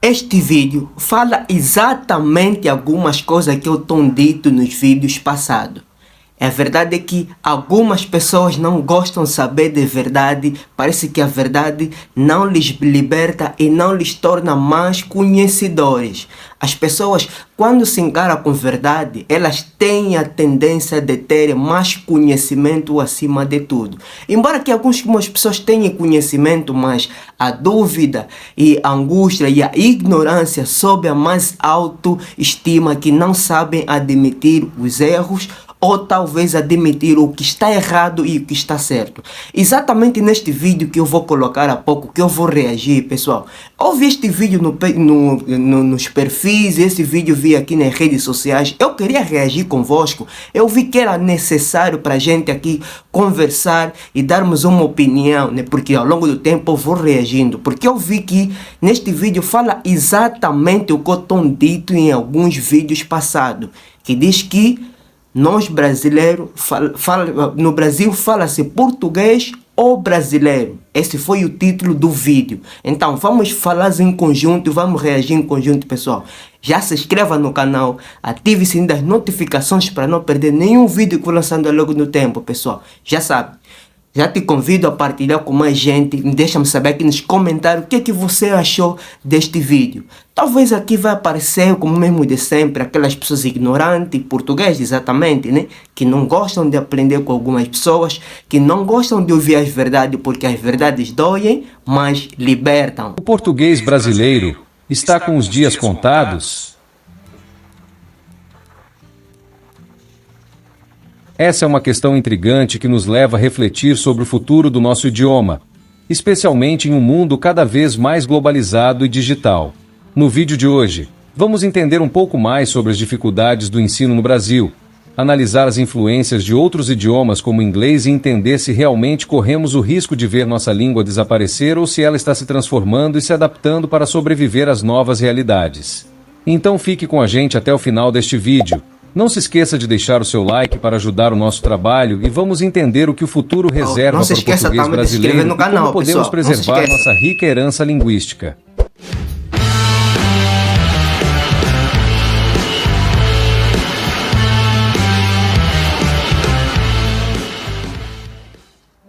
Este vídeo fala exatamente algumas coisas que eu tenho dito nos vídeos passados. A verdade é que algumas pessoas não gostam de saber de verdade, parece que a verdade não lhes liberta e não lhes torna mais conhecedores. As pessoas, quando se encaram com verdade, elas têm a tendência de ter mais conhecimento acima de tudo. Embora que algumas pessoas tenham conhecimento, mas a dúvida e a angústia e a ignorância sob a mais autoestima, que não sabem admitir os erros ou talvez admitir o que está errado e o que está certo. Exatamente neste vídeo que eu vou colocar a pouco, que eu vou reagir, pessoal. Eu vi este vídeo nos perfis, esse vídeo vi aqui nas redes sociais. Eu queria reagir convosco. Eu vi que era necessário para a gente aqui conversar e darmos uma opinião, né? Porque ao longo do tempo eu vou reagindo. Porque eu vi que neste vídeo fala exatamente o que eu tenho dito em alguns vídeos passados. Que diz que nós brasileiros, no Brasil fala-se português ou brasileiro. Esse foi o título do vídeo. Então vamos falar em conjunto, vamos reagir em conjunto, pessoal. Já se inscreva no canal, ative o sininho das notificações para não perder nenhum vídeo que vou lançando ao longo do tempo, pessoal. Já sabe. Já te convido a partilhar com mais gente. Deixa-me saber aqui nos comentários o que é que você achou deste vídeo. Talvez aqui vai aparecer, como mesmo de sempre, aquelas pessoas ignorantes, português exatamente, né? Que não gostam de aprender com algumas pessoas, que não gostam de ouvir as verdades porque as verdades doem, mas libertam. O português brasileiro está com os dias contados? Essa é uma questão intrigante que nos leva a refletir sobre o futuro do nosso idioma, especialmente em um mundo cada vez mais globalizado e digital. No vídeo de hoje, vamos entender um pouco mais sobre as dificuldades do ensino no Brasil, analisar as influências de outros idiomas como o inglês e entender se realmente corremos o risco de ver nossa língua desaparecer ou se ela está se transformando e se adaptando para sobreviver às novas realidades. Então fique com a gente até o final deste vídeo. Não se esqueça de deixar o seu like para ajudar o nosso trabalho e vamos entender o que o futuro reserva para o português brasileiro e como podemos preservar nossa rica herança linguística.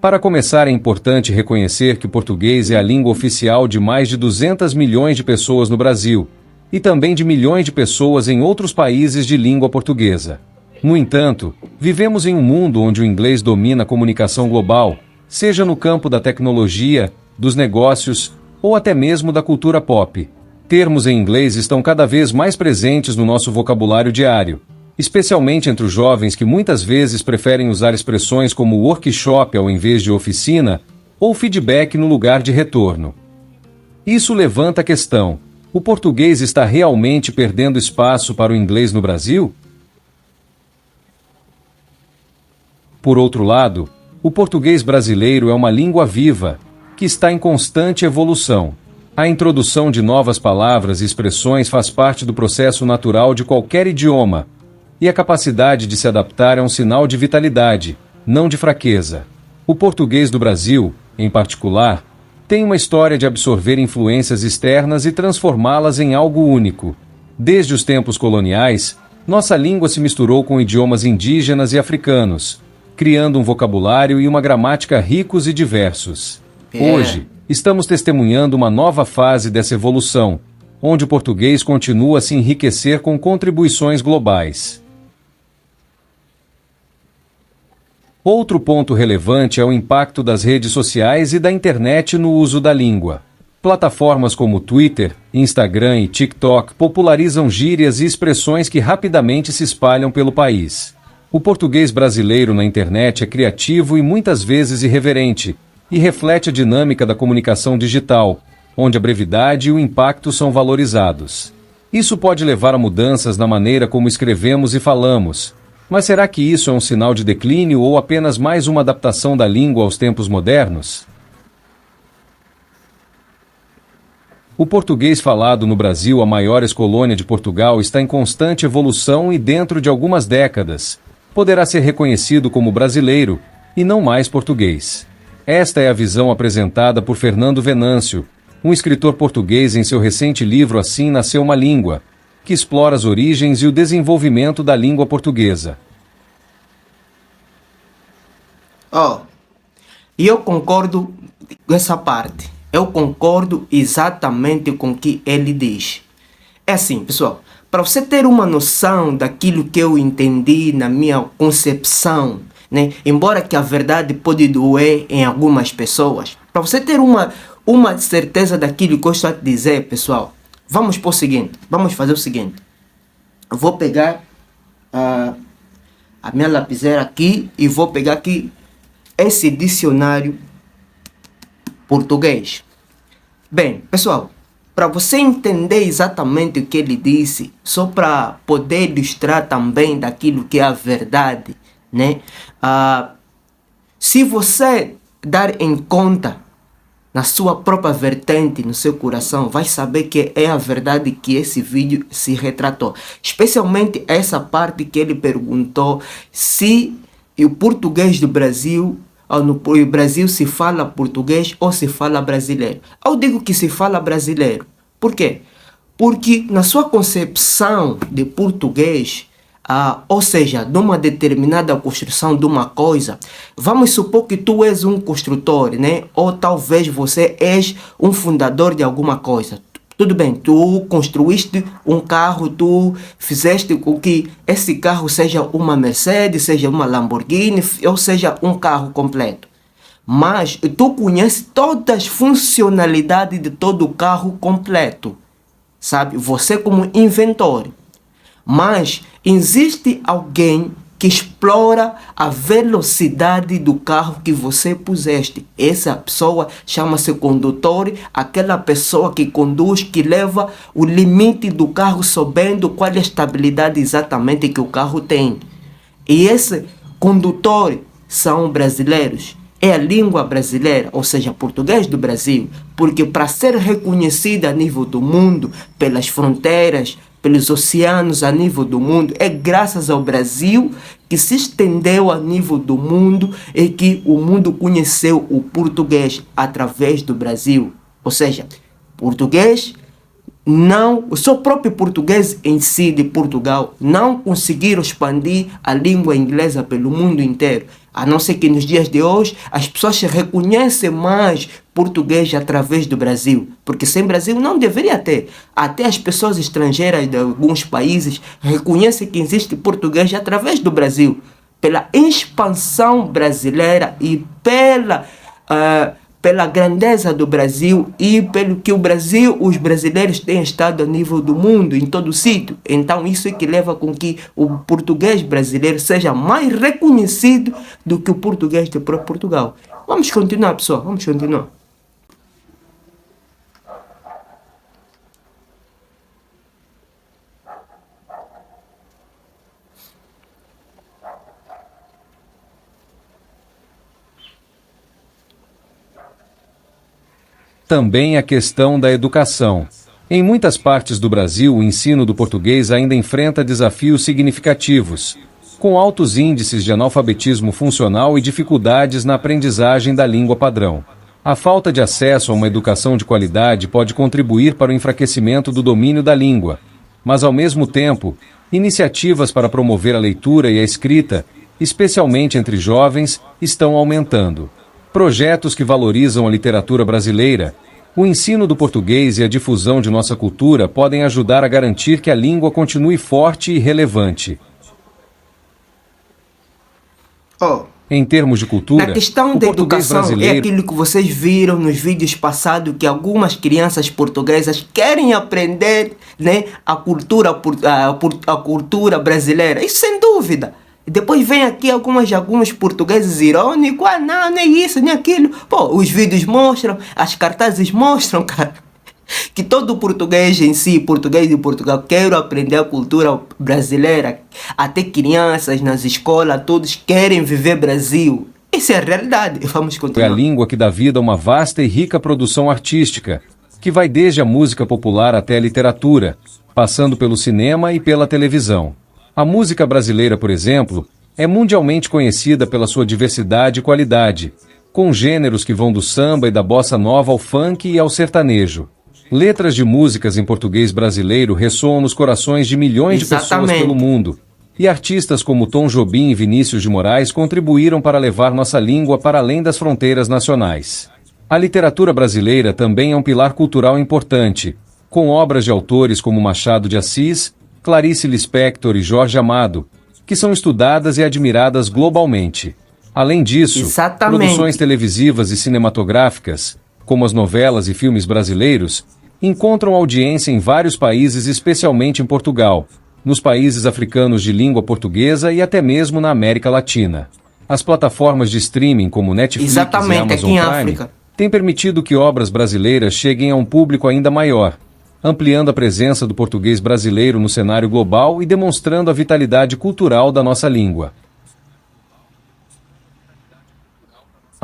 Para começar, é importante reconhecer que o português é a língua oficial de mais de 200 milhões de pessoas no Brasil, e também de milhões de pessoas em outros países de língua portuguesa. No entanto, vivemos em um mundo onde o inglês domina a comunicação global, seja no campo da tecnologia, dos negócios ou até mesmo da cultura pop. Termos em inglês estão cada vez mais presentes no nosso vocabulário diário, especialmente entre os jovens que muitas vezes preferem usar expressões como workshop ao invés de oficina ou feedback no lugar de retorno. Isso levanta a questão: o português está realmente perdendo espaço para o inglês no Brasil? Por outro lado, o português brasileiro é uma língua viva, que está em constante evolução. A introdução de novas palavras e expressões faz parte do processo natural de qualquer idioma, e a capacidade de se adaptar é um sinal de vitalidade, não de fraqueza. O português do Brasil, em particular, tem uma história de absorver influências externas e transformá-las em algo único. Desde os tempos coloniais, nossa língua se misturou com idiomas indígenas e africanos, criando um vocabulário e uma gramática ricos e diversos. Hoje, estamos testemunhando uma nova fase dessa evolução, onde o português continua a se enriquecer com contribuições globais. Outro ponto relevante é o impacto das redes sociais e da internet no uso da língua. Plataformas como Twitter, Instagram e TikTok popularizam gírias e expressões que rapidamente se espalham pelo país. O português brasileiro na internet é criativo e muitas vezes irreverente, e reflete a dinâmica da comunicação digital, onde a brevidade e o impacto são valorizados. Isso pode levar a mudanças na maneira como escrevemos e falamos. Mas será que isso é um sinal de declínio ou apenas mais uma adaptação da língua aos tempos modernos? O português falado no Brasil, a maior ex-colônia de Portugal, está em constante evolução e dentro de algumas décadas poderá ser reconhecido como brasileiro e não mais português. Esta é a visão apresentada por Fernando Venâncio, Um escritor português, em seu recente livro Assim Nasceu uma Língua, que explora as origens e o desenvolvimento da língua portuguesa. E eu concordo com essa parte. Eu concordo exatamente com o que ele diz. É assim, pessoal, para você ter uma noção daquilo que eu entendi na minha concepção, né? Embora que a verdade pode doer em algumas pessoas, para você ter uma certeza daquilo que eu estou a dizer, pessoal, vamos por o seguinte, vamos fazer o seguinte. Eu vou pegar a minha lapiseira aqui e vou pegar aqui esse dicionário português. Bem, pessoal, para você entender exatamente o que ele disse, só para poder ilustrar também daquilo que é a verdade, né? Se você dar em conta na sua própria vertente, no seu coração, vai saber que é a verdade que esse vídeo se retratou. Especialmente essa parte que ele perguntou se o português do Brasil, no Brasil se fala português ou se fala brasileiro. Eu digo que se fala brasileiro. Por quê? Porque na sua concepção de português, ou seja, de uma determinada construção de uma coisa, vamos supor que tu és um construtor, né? Ou talvez você és um fundador de alguma coisa. Tudo bem, tu construíste um carro, tu fizeste com que esse carro seja uma Mercedes, seja uma Lamborghini, ou seja um carro completo. Mas tu conheces todas as funcionalidades de todo o carro completo, sabe? Você como inventor. Mas existe alguém que explora a velocidade do carro que você puseste. Essa pessoa chama-se condutor, aquela pessoa que conduz, que leva o limite do carro sabendo qual é a estabilidade exatamente que o carro tem. E esse condutor são brasileiros. É a língua brasileira, ou seja, português do Brasil, porque para ser reconhecida a nível do mundo, pelas fronteiras, pelos oceanos a nível do mundo, é graças ao Brasil que se estendeu a nível do mundo e que o mundo conheceu o português através do Brasil. Ou seja, português não, o seu próprio português em si de Portugal não conseguiram expandir a língua inglesa pelo mundo inteiro. A não ser que nos dias de hoje as pessoas reconhecem mais português através do Brasil. Porque sem Brasil não deveria ter. Até as pessoas estrangeiras de alguns países reconhecem que existe português através do Brasil. Pela expansão brasileira e pela grandeza do Brasil e pelo que os brasileiros têm estado a nível do mundo, em todo sítio. Então isso é que leva com que o português brasileiro seja mais reconhecido do que o português de Portugal. Vamos continuar, pessoal, vamos continuar. Também a questão da educação. Em muitas partes do Brasil, o ensino do português ainda enfrenta desafios significativos, com altos índices de analfabetismo funcional e dificuldades na aprendizagem da língua padrão. A falta de acesso a uma educação de qualidade pode contribuir para o enfraquecimento do domínio da língua, mas ao mesmo tempo, iniciativas para promover a leitura e a escrita, especialmente entre jovens, estão aumentando. Projetos que valorizam a literatura brasileira, o ensino do português e a difusão de nossa cultura podem ajudar a garantir que a língua continue forte e relevante. Em termos de cultura, na questão da educação, brasileiro é aquilo que vocês viram nos vídeos passados, que algumas crianças portuguesas querem aprender, né, a cultura brasileira. Isso sem dúvida. Depois vem aqui alguns portugueses irônicos, não é isso, nem aquilo. Pô, os vídeos mostram, as cartazes mostram, cara, que todo português em si, português de Portugal, quer aprender a cultura brasileira. Até crianças nas escolas, todos querem viver Brasil. Essa é a realidade. Vamos continuar. É a língua que dá vida a uma vasta e rica produção artística, que vai desde a música popular até a literatura, passando pelo cinema e pela televisão. A música brasileira, por exemplo, é mundialmente conhecida pela sua diversidade e qualidade, com gêneros que vão do samba e da bossa nova ao funk e ao sertanejo. Letras de músicas em português brasileiro ressoam nos corações de milhões de pessoas pelo mundo, e artistas como Tom Jobim e Vinícius de Moraes contribuíram para levar nossa língua para além das fronteiras nacionais. A literatura brasileira também é um pilar cultural importante, com obras de autores como Machado de Assis, Clarice Lispector e Jorge Amado, que são estudadas e admiradas globalmente. Além disso, produções televisivas e cinematográficas, como as novelas e filmes brasileiros, encontram audiência em vários países, especialmente em Portugal, nos países africanos de língua portuguesa e até mesmo na América Latina. As plataformas de streaming como Netflix e Amazon Prime têm permitido que obras brasileiras cheguem a um público ainda maior, ampliando a presença do português brasileiro no cenário global e demonstrando a vitalidade cultural da nossa língua.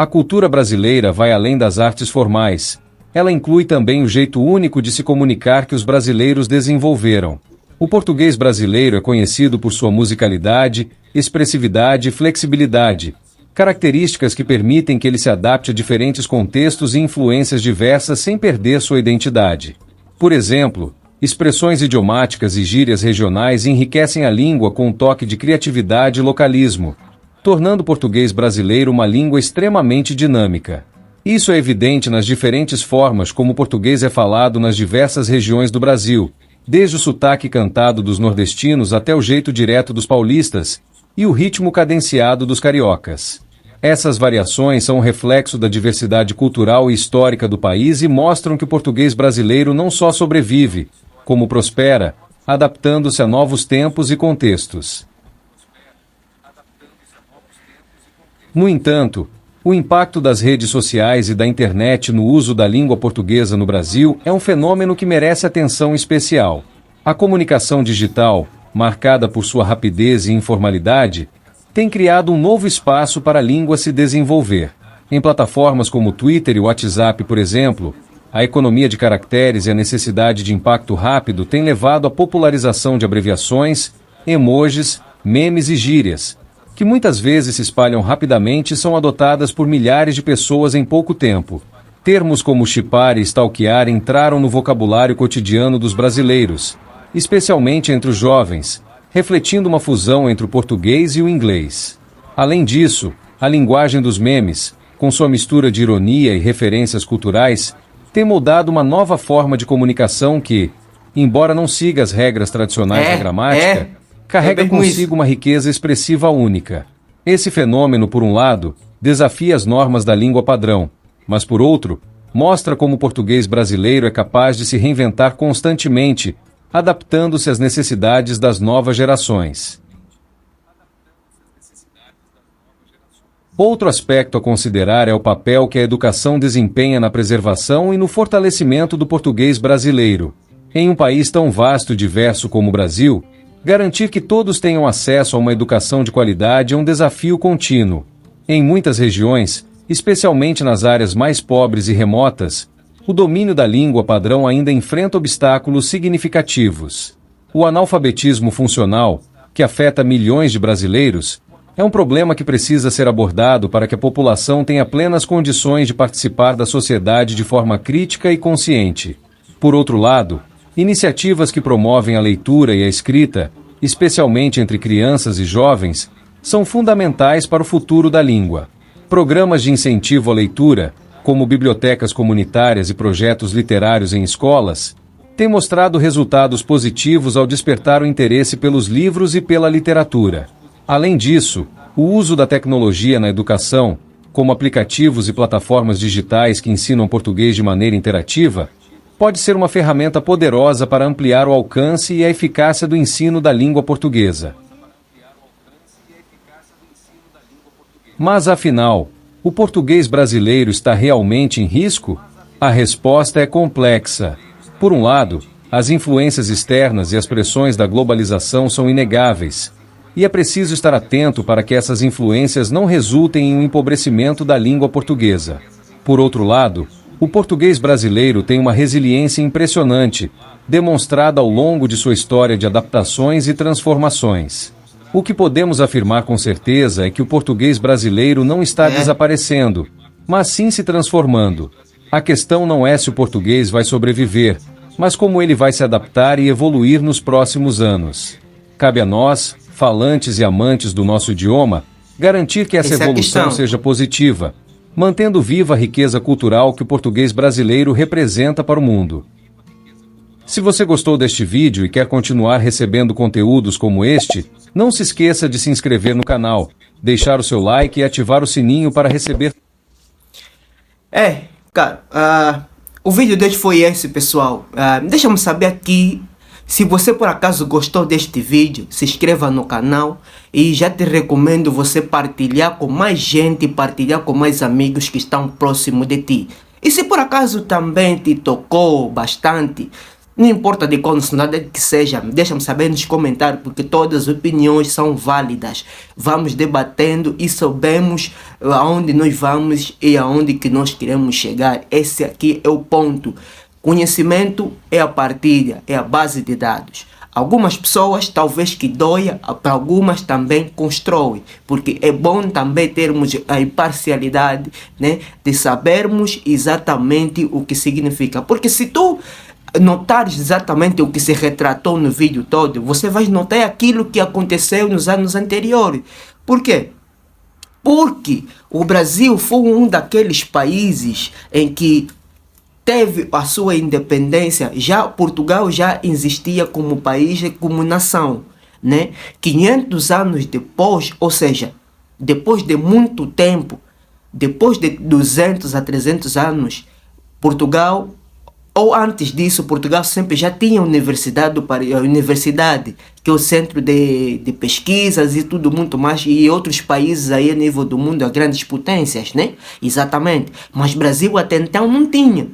A cultura brasileira vai além das artes formais. Ela inclui também o jeito único de se comunicar que os brasileiros desenvolveram. O português brasileiro é conhecido por sua musicalidade, expressividade e flexibilidade, características que permitem que ele se adapte a diferentes contextos e influências diversas sem perder sua identidade. Por exemplo, expressões idiomáticas e gírias regionais enriquecem a língua com um toque de criatividade e localismo, tornando o português brasileiro uma língua extremamente dinâmica. Isso é evidente nas diferentes formas como o português é falado nas diversas regiões do Brasil, desde o sotaque cantado dos nordestinos até o jeito direto dos paulistas e o ritmo cadenciado dos cariocas. Essas variações são um reflexo da diversidade cultural e histórica do país e mostram que o português brasileiro não só sobrevive, como prospera, adaptando-se a novos tempos e contextos. No entanto, o impacto das redes sociais e da internet no uso da língua portuguesa no Brasil é um fenômeno que merece atenção especial. A comunicação digital, marcada por sua rapidez e informalidade, tem criado um novo espaço para a língua se desenvolver. Em plataformas como o Twitter e o WhatsApp, por exemplo, a economia de caracteres e a necessidade de impacto rápido têm levado à popularização de abreviações, emojis, memes e gírias, que muitas vezes se espalham rapidamente e são adotadas por milhares de pessoas em pouco tempo. Termos como chipar e stalkear entraram no vocabulário cotidiano dos brasileiros, especialmente entre os jovens, refletindo uma fusão entre o português e o inglês. Além disso, a linguagem dos memes, com sua mistura de ironia e referências culturais, tem moldado uma nova forma de comunicação que, embora não siga as regras tradicionais da gramática, carrega consigo uma riqueza expressiva única. Esse fenômeno, por um lado, desafia as normas da língua padrão, mas por outro, mostra como o português brasileiro é capaz de se reinventar constantemente, adaptando-se às necessidades das novas gerações. Outro aspecto a considerar é o papel que a educação desempenha na preservação e no fortalecimento do português brasileiro. Em um país tão vasto e diverso como o Brasil, garantir que todos tenham acesso a uma educação de qualidade é um desafio contínuo. Em muitas regiões, especialmente nas áreas mais pobres e remotas, o domínio da língua padrão ainda enfrenta obstáculos significativos. O analfabetismo funcional, que afeta milhões de brasileiros, é um problema que precisa ser abordado para que a população tenha plenas condições de participar da sociedade de forma crítica e consciente. Por outro lado, iniciativas que promovem a leitura e a escrita, especialmente entre crianças e jovens, são fundamentais para o futuro da língua. Programas de incentivo à leitura, como bibliotecas comunitárias e projetos literários em escolas, têm mostrado resultados positivos ao despertar o interesse pelos livros e pela literatura. Além disso, o uso da tecnologia na educação, como aplicativos e plataformas digitais que ensinam português de maneira interativa, pode ser uma ferramenta poderosa para ampliar o alcance e a eficácia do ensino da língua portuguesa. Mas afinal, o português brasileiro está realmente em risco? A resposta é complexa. Por um lado, as influências externas e as pressões da globalização são inegáveis, e é preciso estar atento para que essas influências não resultem em um empobrecimento da língua portuguesa. Por outro lado, o português brasileiro tem uma resiliência impressionante, demonstrada ao longo de sua história de adaptações e transformações. O que podemos afirmar com certeza é que o português brasileiro não está desaparecendo, mas sim se transformando. A questão não é se o português vai sobreviver, mas como ele vai se adaptar e evoluir nos próximos anos. Cabe a nós, falantes e amantes do nosso idioma, garantir que essa Essa é a evolução questão. seja positiva, mantendo viva a riqueza cultural que o português brasileiro representa para o mundo. Se você gostou deste vídeo e quer continuar recebendo conteúdos como este, não se esqueça de se inscrever no canal, deixar o seu like e ativar o sininho para receber. Cara, o vídeo de hoje foi esse, pessoal. Deixa-me saber aqui se você por acaso gostou deste vídeo. Se inscreva no canal e já te recomendo você partilhar com mais gente, partilhar com mais amigos que estão próximo de ti. E se por acaso também te tocou bastante, não importa de qual nacionalidade que seja, deixa-me saber nos comentários, porque todas as opiniões são válidas. Vamos debatendo e sabemos aonde nós vamos e aonde que nós queremos chegar. Esse aqui é o ponto. Conhecimento é a partilha, é a base de dados. Algumas pessoas talvez que doia, para algumas também constrói, porque é bom também termos a imparcialidade, né, de sabermos exatamente o que significa. Porque se tu notares exatamente o que se retratou no vídeo todo, você vai notar aquilo que aconteceu nos anos anteriores. Por quê? Porque o Brasil foi um daqueles países em que teve a sua independência. Já Portugal já existia como país, como nação, né? 500 anos depois, ou seja, depois de muito tempo, depois de 200 a 300 anos, Portugal, ou antes disso, Portugal sempre já tinha universidade, que é o centro de pesquisas e tudo muito mais, e outros países aí a nível do mundo, as grandes potências, né? Exatamente. Mas Brasil até então não tinha.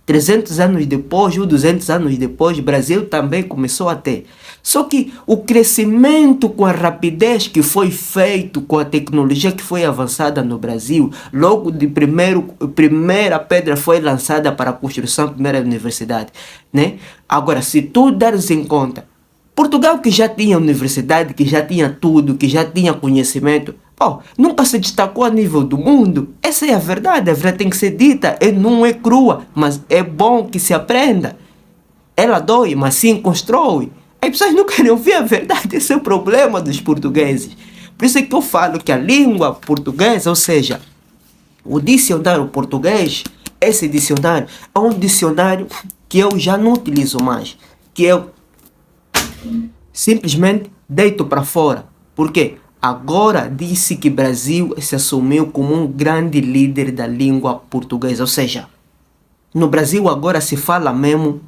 300 anos depois, ou 200 anos depois, o Brasil também começou a ter. Só que o crescimento com a rapidez que foi feito, com a tecnologia que foi avançada no Brasil, logo de primeira pedra foi lançada para a construção da primeira universidade, né? Agora, se tu dares em conta, Portugal que já tinha universidade, que já tinha tudo, que já tinha conhecimento, nunca se destacou a nível do mundo. Essa é a verdade tem que ser dita, não é crua, mas é bom que se aprenda. Ela dói, mas sim constrói. As pessoas não querem ouvir a verdade, esse é o problema dos portugueses. Por isso é que eu falo que a língua portuguesa, ou seja, o dicionário português, esse dicionário é um dicionário que eu já não utilizo mais, que eu simplesmente deito para fora. Por quê? Agora disse que Brasil se assumiu como um grande líder da língua portuguesa. Ou seja, no Brasil agora se fala mesmo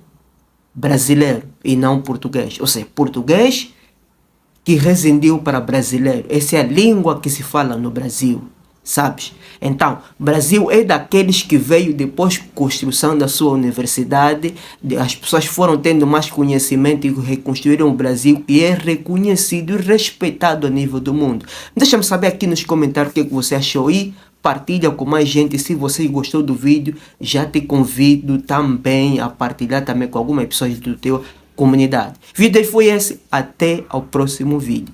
brasileiro e não português. Ou seja, português que rescindiu para brasileiro. Essa é a língua que se fala no Brasil. Sabes? Então, Brasil é daqueles que veio depois da construção da sua universidade, as pessoas foram tendo mais conhecimento e reconstruíram o Brasil e é reconhecido e respeitado a nível do mundo. Deixa-me saber aqui nos comentários o que você achou e partilha com mais gente. Se você gostou do vídeo, já te convido também a partilhar também com algumas pessoas do teu comunidade. O vídeo foi esse, até ao próximo vídeo.